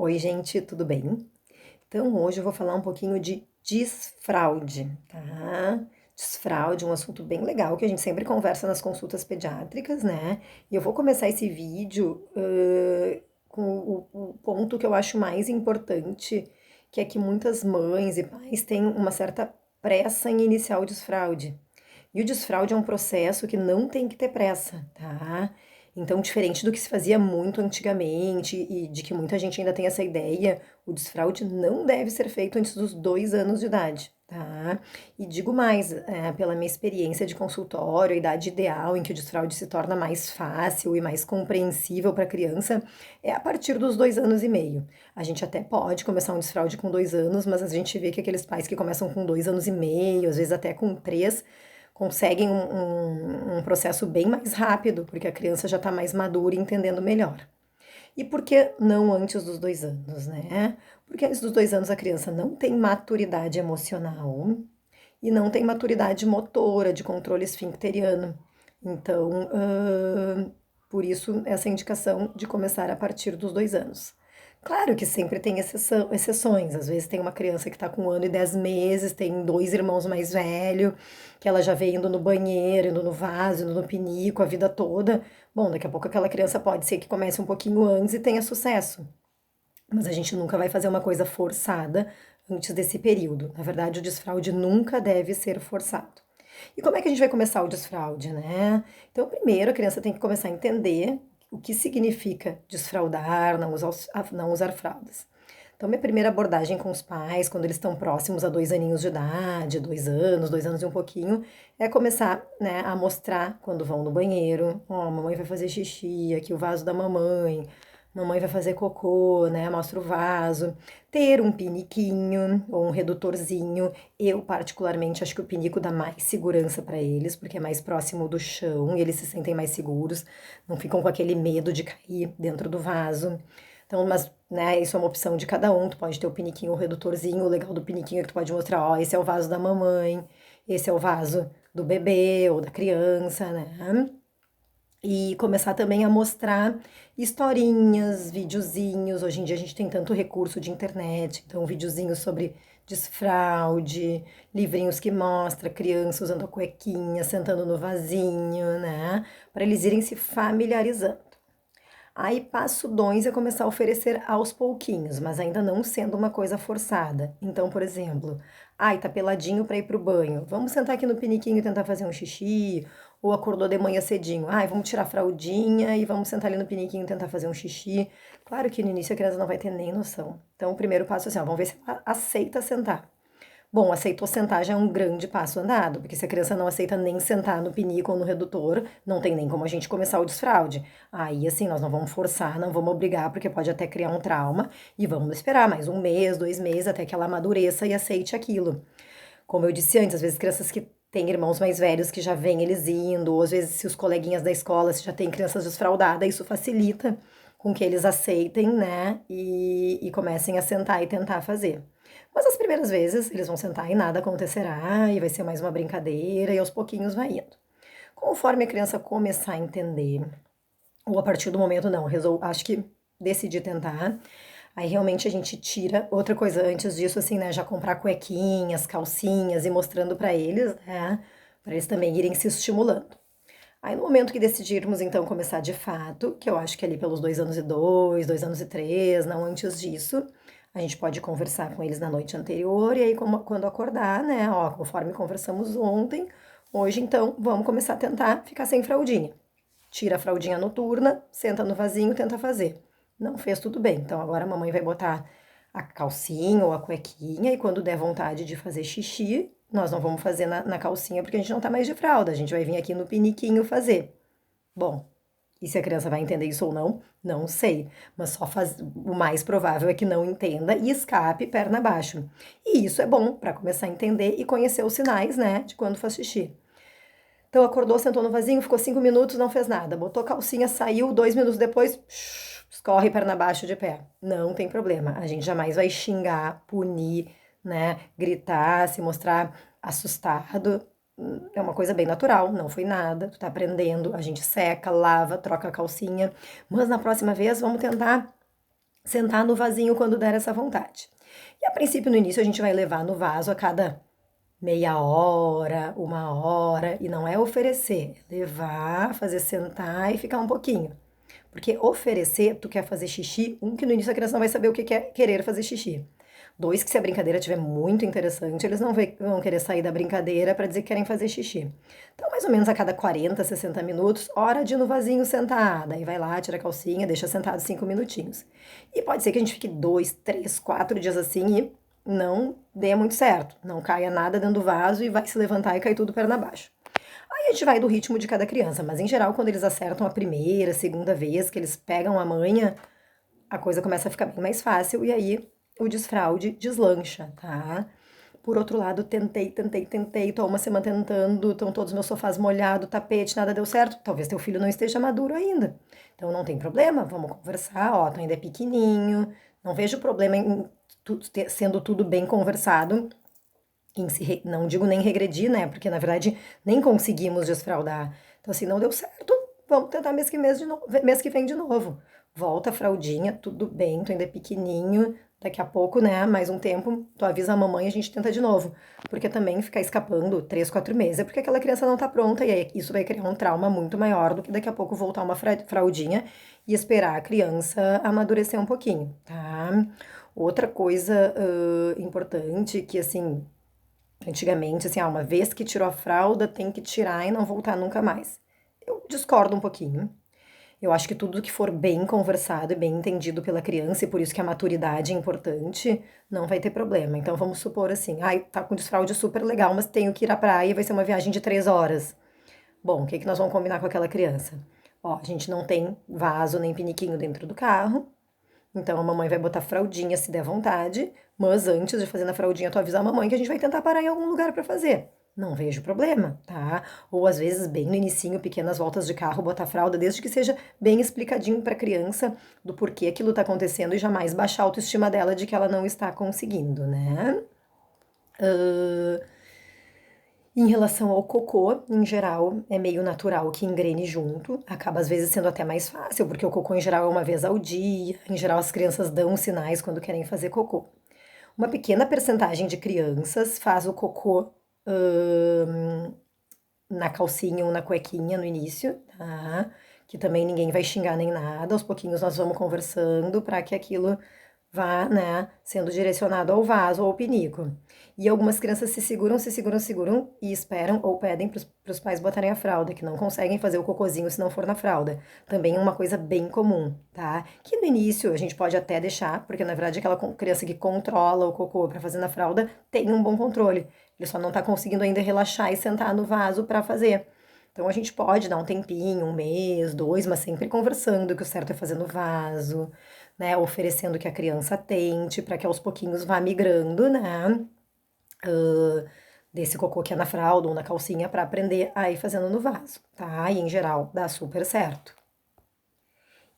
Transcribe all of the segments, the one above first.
Oi, gente, tudo bem? Então, hoje eu vou falar um pouquinho de desfraude, tá? Desfraude, um assunto bem legal que a gente sempre conversa nas consultas pediátricas, né? E eu vou começar esse vídeo com o ponto que eu acho mais importante, que é que muitas mães e pais têm uma certa pressa em iniciar o desfraude. E o desfraude é um processo que não tem que ter pressa, tá? Então, diferente do que se fazia muito antigamente e de que muita gente ainda tem essa ideia, o desfraude não deve ser feito antes dos 2 anos de idade, tá? E digo mais, pela minha experiência de consultório, a idade ideal em que o desfraude se torna mais fácil e mais compreensível para a criança é a partir dos 2 anos e meio. A gente até pode começar um desfraude com 2 anos, mas a gente vê que aqueles pais que começam com 2 anos e meio, às vezes até com três, conseguem um processo bem mais rápido, porque a criança já está mais madura e entendendo melhor. E por que não antes dos 2 anos, né? Porque antes dos 2 anos a criança não tem maturidade emocional e não tem maturidade motora de controle esfincteriano. Então, por isso, essa indicação de começar a partir dos 2 anos. Claro que sempre tem exceções. Às vezes tem uma criança que está com 1 ano e 10 meses, tem dois irmãos mais velhos, que ela já vem indo no banheiro, indo no vaso, indo no pinico a vida toda. Bom, daqui a pouco aquela criança pode ser que comece um pouquinho antes e tenha sucesso. Mas a gente nunca vai fazer uma coisa forçada antes desse período. Na verdade, o desfraude nunca deve ser forçado. E como é que a gente vai começar o desfraude, né? Então, primeiro a criança tem que começar a entender o que significa desfraudar, não usar fraldas. Então, minha primeira abordagem com os pais, quando eles estão próximos a 2 aninhos de idade, 2 anos, 2 anos e um pouquinho, é começar, né, a mostrar quando vão no banheiro. Ó, oh, mamãe vai fazer xixi, aqui o vaso da mamãe. Mamãe vai fazer cocô, né? Mostra o vaso. Ter um piniquinho ou um redutorzinho. Eu, particularmente, acho que o pinico dá mais segurança para eles, porque é mais próximo do chão e eles se sentem mais seguros, não ficam com aquele medo de cair dentro do vaso. Então, mas, né, isso é uma opção de cada um. Tu pode ter o piniquinho ou o redutorzinho. O legal do piniquinho é que tu pode mostrar, ó, esse é o vaso da mamãe, esse é o vaso do bebê ou da criança, né? E começar também a mostrar historinhas, videozinhos. Hoje em dia a gente tem tanto recurso de internet, então videozinhos sobre desfraude, livrinhos que mostra criança usando a cuequinha, sentando no vasinho, né? Para eles irem se familiarizando. Aí passo 2 é começar a oferecer aos pouquinhos, mas ainda não sendo uma coisa forçada. Então, por exemplo, ai, tá peladinho para ir pro banho. Vamos sentar aqui no piniquinho e tentar fazer um xixi, ou acordou de manhã cedinho. Ai, vamos tirar a fraldinha e vamos sentar ali no piniquinho e tentar fazer um xixi. Claro que no início a criança não vai ter nem noção. Então, o primeiro passo é assim, ó, vamos ver se ela aceita sentar. Bom, aceitou sentar já é um grande passo andado, porque se a criança não aceita nem sentar no pinico ou no redutor, não tem nem como a gente começar o desfraude. Aí, assim, nós não vamos forçar, não vamos obrigar, porque pode até criar um trauma, e vamos esperar mais 1 mês, 2 meses, até que ela amadureça e aceite aquilo. Como eu disse antes, às vezes crianças que têm irmãos mais velhos que já vêm eles indo, ou às vezes se os coleguinhas da escola se já têm crianças desfraldadas, isso facilita com que eles aceitem, né, e comecem a sentar e tentar fazer. Mas as primeiras vezes eles vão sentar e nada acontecerá, e vai ser mais uma brincadeira, e aos pouquinhos vai indo. Conforme a criança começar a entender, ou a partir do momento, não, acho que decidi tentar, aí realmente a gente tira. Outra coisa antes disso, assim, né, já comprar cuequinhas, calcinhas e mostrando pra eles, né, pra eles também irem se estimulando. Aí no momento que decidirmos então começar de fato, que eu acho que é ali pelos 2 anos e 2, 2 anos e 3, não antes disso, a gente pode conversar com eles na noite anterior e aí quando acordar, né, ó, conforme conversamos ontem, hoje então vamos começar a tentar ficar sem fraldinha. Tira a fraldinha noturna, senta no vasinho, tenta fazer. Não fez tudo bem, então agora a mamãe vai botar a calcinha ou a cuequinha e quando der vontade de fazer xixi, nós não vamos fazer na calcinha porque a gente não tá mais de fralda, a gente vai vir aqui no piniquinho fazer. Bom, e se a criança vai entender isso ou não, não sei. Mas o mais provável é que não entenda e escape perna abaixo. E isso é bom para começar a entender e conhecer os sinais, né, de quando faz xixi. Então acordou, sentou no vasinho, ficou 5 minutos, não fez nada. Botou calcinha, saiu, 2 minutos depois, escorre perna abaixo de pé. Não tem problema. A gente jamais vai xingar, punir, né? Gritar, se mostrar assustado. É uma coisa bem natural, não foi nada. Tu tá aprendendo, a gente seca, lava, troca a calcinha. Mas na próxima vez vamos tentar sentar no vasinho quando der essa vontade. E a princípio, no início, a gente vai levar no vaso a cada meia hora, uma hora, e não é oferecer, é levar, fazer sentar e ficar um pouquinho. Porque oferecer, tu quer fazer xixi, que no início a criança não vai saber o que é querer fazer xixi. Dois, que se a brincadeira estiver muito interessante, eles não vão querer sair da brincadeira para dizer que querem fazer xixi. Então, mais ou menos a cada 40, 60 minutos, hora de ir no vasinho sentar. Daí vai lá, tira a calcinha, deixa sentado 5 minutinhos. E pode ser que a gente fique 2, 3, 4 dias assim e não dê muito certo. Não caia nada dentro do vaso e vai se levantar e cair tudo perna abaixo. Aí a gente vai do ritmo de cada criança, mas em geral, quando eles acertam a primeira, segunda vez que eles pegam a manha, a coisa começa a ficar bem mais fácil e aí o desfraude deslancha, tá? Por outro lado, tentei, tô uma semana tentando, estão todos os meus sofás molhados, tapete, nada deu certo. Talvez teu filho não esteja maduro ainda. Então não tem problema, vamos conversar, ó, tu ainda é pequenininho, não vejo problema em sendo tudo bem conversado, não digo nem regredir, né? Porque na verdade nem conseguimos desfraudar. Então, assim, não deu certo, vamos tentar mês que vem de novo. Volta a fraldinha, tudo bem, tu ainda é pequenininho, daqui a pouco, né? Mais um tempo, tu avisa a mamãe e a gente tenta de novo. Porque também ficar escapando 3, 4 meses é porque aquela criança não tá pronta e aí isso vai criar um trauma muito maior do que daqui a pouco voltar uma fraldinha e esperar a criança amadurecer um pouquinho, tá? Outra coisa importante que, assim, antigamente, assim, uma vez que tirou a fralda, tem que tirar e não voltar nunca mais. Eu discordo um pouquinho. Eu acho que tudo que for bem conversado e bem entendido pela criança, e por isso que a maturidade é importante, não vai ter problema. Então vamos supor assim, ai, tá com desfraude super legal, mas tenho que ir à praia e vai ser uma viagem de 3 horas. Bom, o que que nós vamos combinar com aquela criança? Ó, a gente não tem vaso nem piniquinho dentro do carro, então a mamãe vai botar fraldinha se der vontade, mas antes de fazer na fraldinha, tu avisa a mamãe que a gente vai tentar parar em algum lugar pra fazer. Não vejo problema, tá? Ou às vezes bem no inicinho, pequenas voltas de carro, botar fralda, desde que seja bem explicadinho pra criança do porquê aquilo tá acontecendo e jamais baixar a autoestima dela de que ela não está conseguindo, né? Ahn, Em relação ao cocô, em geral, é meio natural que engrene junto, acaba às vezes sendo até mais fácil, porque o cocô em geral é uma vez ao dia, em geral as crianças dão sinais quando querem fazer cocô. Uma pequena percentagem de crianças faz o cocô hum, na calcinha ou na cuequinha no início, tá? Que também ninguém vai xingar nem nada, aos pouquinhos nós vamos conversando para que aquilo vá, né, sendo direcionado ao vaso ou ao pinico. E algumas crianças se seguram e esperam ou pedem para os pais botarem a fralda, que não conseguem fazer o cocôzinho se não for na fralda. Também é uma coisa bem comum, tá? Que no início a gente pode até deixar, porque na verdade aquela criança que controla o cocô para fazer na fralda tem um bom controle. Ele só não tá conseguindo ainda relaxar e sentar no vaso para fazer. Então a gente pode dar um tempinho, um mês, 2, mas sempre conversando que o certo é fazer no vaso, né? Oferecendo que a criança tente, para que aos pouquinhos vá migrando, né? Desse cocô que é na fralda ou na calcinha para aprender a ir fazendo no vaso, tá? E em geral dá super certo.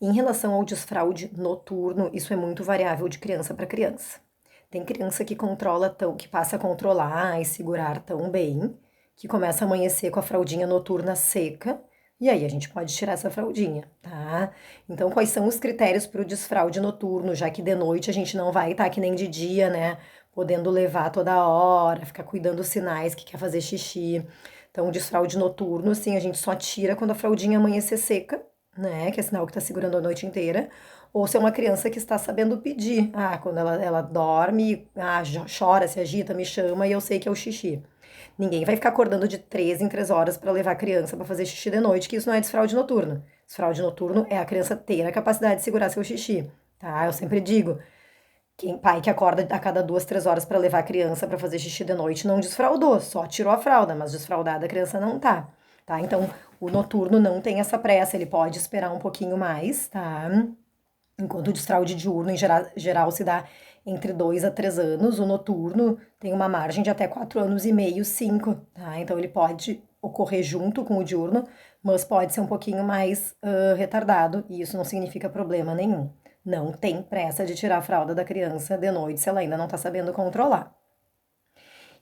Em relação ao desfraude noturno, isso é muito variável de criança para criança. Tem criança que controla tão, que passa a controlar e segurar tão bem, que começa a amanhecer com a fraldinha noturna seca, e aí a gente pode tirar essa fraldinha, tá? Então, quais são os critérios para o desfraude noturno, já que de noite a gente não vai estar que nem de dia, né? Podendo levar toda hora, ficar cuidando dos sinais que quer fazer xixi. Então, o desfraude noturno, assim, a gente só tira quando a fraldinha amanhecer seca, né? Que é sinal que tá segurando a noite inteira. Ou se é uma criança que está sabendo pedir. Ah, quando ela dorme, chora, se agita, me chama e eu sei que é o xixi. Ninguém vai ficar acordando de 3 em 3 horas para levar a criança para fazer xixi de noite, que isso não é desfraude noturno. Desfraude noturno é a criança ter a capacidade de segurar seu xixi, tá? Eu sempre digo, quem pai que acorda a cada 2, 3 horas para levar a criança para fazer xixi de noite não desfraudou, só tirou a fralda, mas desfraudada a criança não tá, tá? Então, o noturno não tem essa pressa, ele pode esperar um pouquinho mais, tá? Enquanto o desfraude diurno, em geral, se dá entre 2 a 3 anos, o noturno tem uma margem de até 4 anos e meio, 5, tá? Então, ele pode ocorrer junto com o diurno, mas pode ser um pouquinho mais retardado, e isso não significa problema nenhum. Não tem pressa de tirar a fralda da criança de noite se ela ainda não tá sabendo controlar.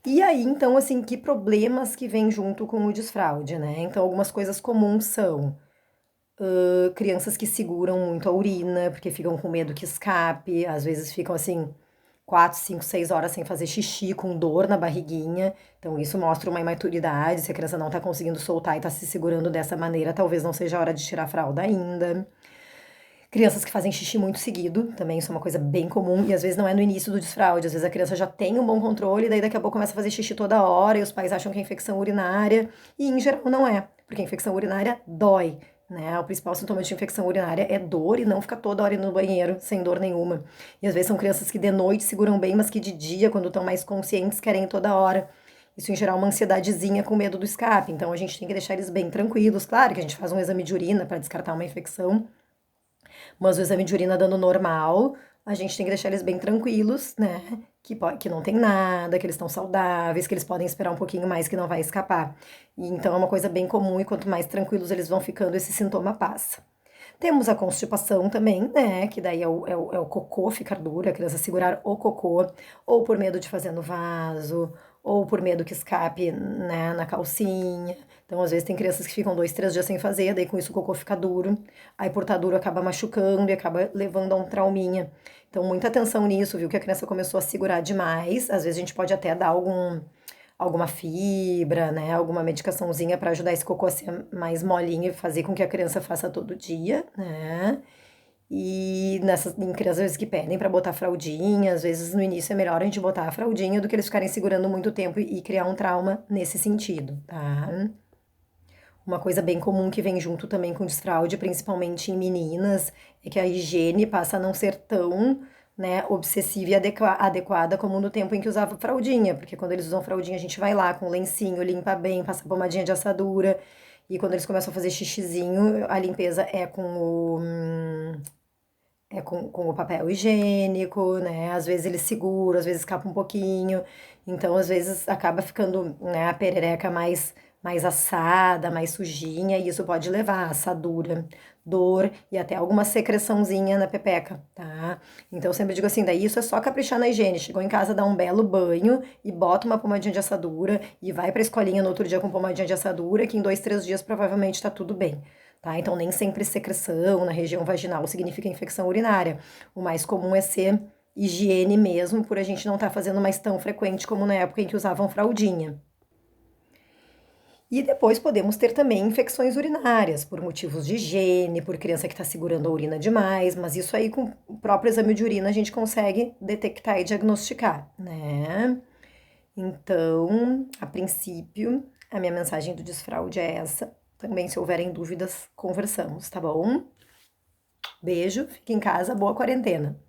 E aí, então, assim, que problemas que vêm junto com o desfraude, né? Então, algumas coisas comuns são Crianças que seguram muito a urina, porque ficam com medo que escape, às vezes ficam assim 4, 5, 6 horas sem fazer xixi, com dor na barriguinha. Então, isso mostra uma imaturidade. Se a criança não tá conseguindo soltar e tá se segurando dessa maneira, talvez não seja a hora de tirar a fralda ainda. Crianças que fazem xixi muito seguido, também isso é uma coisa bem comum, e às vezes não é no início do desfraude, às vezes a criança já tem um bom controle, e daí daqui a pouco começa a fazer xixi toda hora, e os pais acham que é infecção urinária, e em geral não é, porque a infecção urinária dói, né? O principal sintoma de infecção urinária é dor e não ficar toda hora indo no banheiro sem dor nenhuma. E às vezes são crianças que de noite seguram bem, mas que de dia, quando estão mais conscientes, querem ir toda hora. Isso em geral é uma ansiedadezinha com medo do escape, então a gente tem que deixar eles bem tranquilos. Claro que a gente faz um exame de urina para descartar uma infecção, mas o exame de urina dando normal, a gente tem que deixar eles bem tranquilos, né? Que não tem nada, que eles estão saudáveis, que eles podem esperar um pouquinho mais, que não vai escapar. E então é uma coisa bem comum e quanto mais tranquilos eles vão ficando, esse sintoma passa. Temos a constipação também, né? Que daí é o cocô ficar duro, a criança segurar o cocô, ou por medo de fazer no vaso, ou por medo que escape, né, na calcinha. Então, às vezes, tem crianças que ficam 2, 3 dias sem fazer, daí com isso o cocô fica duro. Aí, por estar duro, acaba machucando e acaba levando a um trauminha. Então, muita atenção nisso, viu? Que a criança começou a segurar demais. Às vezes, a gente pode até dar alguma fibra, né? Alguma medicaçãozinha para ajudar esse cocô a ser mais molinho e fazer com que a criança faça todo dia, né? E em crianças às vezes que pedem para botar fraldinha, às vezes no início é melhor a gente botar a fraldinha do que eles ficarem segurando muito tempo e criar um trauma nesse sentido, tá? Uma coisa bem comum que vem junto também com desfraude, principalmente em meninas, é que a higiene passa a não ser tão, né, obsessiva e adequada como no tempo em que usava fraldinha, porque quando eles usam fraldinha a gente vai lá com lencinho, limpa bem, passa pomadinha de assadura, e quando eles começam a fazer xixizinho, a limpeza é com o papel higiênico, né? Às vezes ele segura, às vezes escapa um pouquinho. Então, às vezes acaba ficando, né, a perereca mais assada, mais sujinha, e isso pode levar a assadura, dor e até alguma secreçãozinha na pepeca, tá? Então, eu sempre digo assim, daí isso é só caprichar na higiene. Chegou em casa, dá um belo banho e bota uma pomadinha de assadura e vai pra escolinha no outro dia com pomadinha de assadura, que em 2, 3 dias provavelmente tá tudo bem. Tá? Então, nem sempre secreção na região vaginal significa infecção urinária. O mais comum é ser higiene mesmo, por a gente não estar fazendo mais tão frequente como na época em que usavam fraldinha. E depois podemos ter também infecções urinárias, por motivos de higiene, por criança que está segurando a urina demais, mas isso aí com o próprio exame de urina a gente consegue detectar e diagnosticar, né? Então, a princípio, a minha mensagem do desfraude é essa. Também, se houverem dúvidas, conversamos, tá bom? Beijo, fique em casa, boa quarentena.